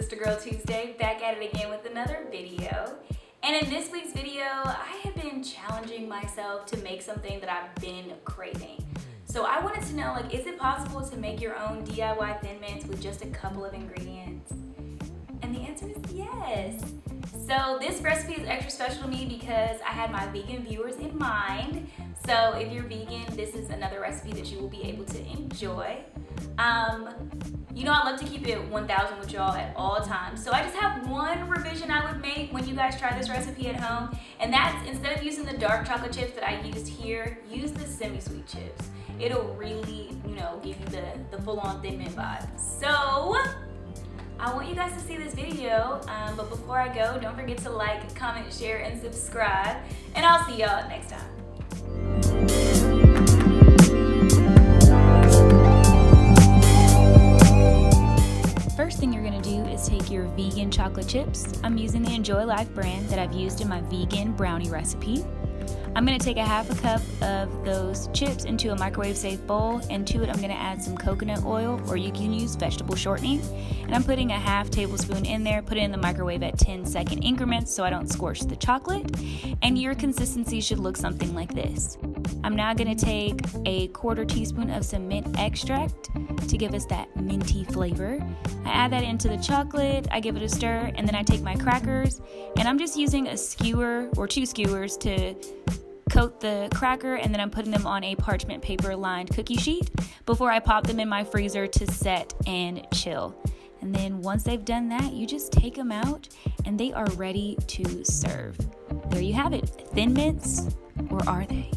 Sister Girl Tuesday, back at it again with another video. And in this week's video, I have been challenging myself to make something that I've been craving. So I wanted to know, is it possible to make your own DIY Thin Mints with just a couple of ingredients? And the answer is yes. So this recipe is extra special to me because I had my vegan viewers in mind. So if you're vegan, this is another recipe that you will be able to enjoy. You know, I love to keep it 1000 with y'all at all times. So I just have one revision I would make when you guys try this recipe at home. And that's, instead of using the dark chocolate chips that I used here, use the semi-sweet chips. It'll really, give you the full-on Thin Mint vibe. So I want you guys to see this video, but before I go, don't forget to like, comment, share, and subscribe. And I'll see y'all next time. First thing you're gonna do is take your vegan chocolate chips. I'm using the Enjoy Life brand that I've used in my vegan brownie recipe. I'm gonna take a half a cup of those chips into a microwave safe bowl, and to it I'm gonna add some coconut oil, or you can use vegetable shortening. And I'm putting a half tablespoon in there, put it in the microwave at 10-second increments so I don't scorch the chocolate. And your consistency should look something like this. I'm now gonna take a 1/4 teaspoon of some mint extract to give us that minty flavor. I add that into the chocolate, I give it a stir, and then I take my crackers, and I'm just using a skewer or 2 skewers to coat the cracker, and then I'm putting them on a parchment paper lined cookie sheet before I pop them in my freezer to set and chill. And then once they've done that, you just take them out and they are ready to serve. There you have it. Thin Mints, or are they?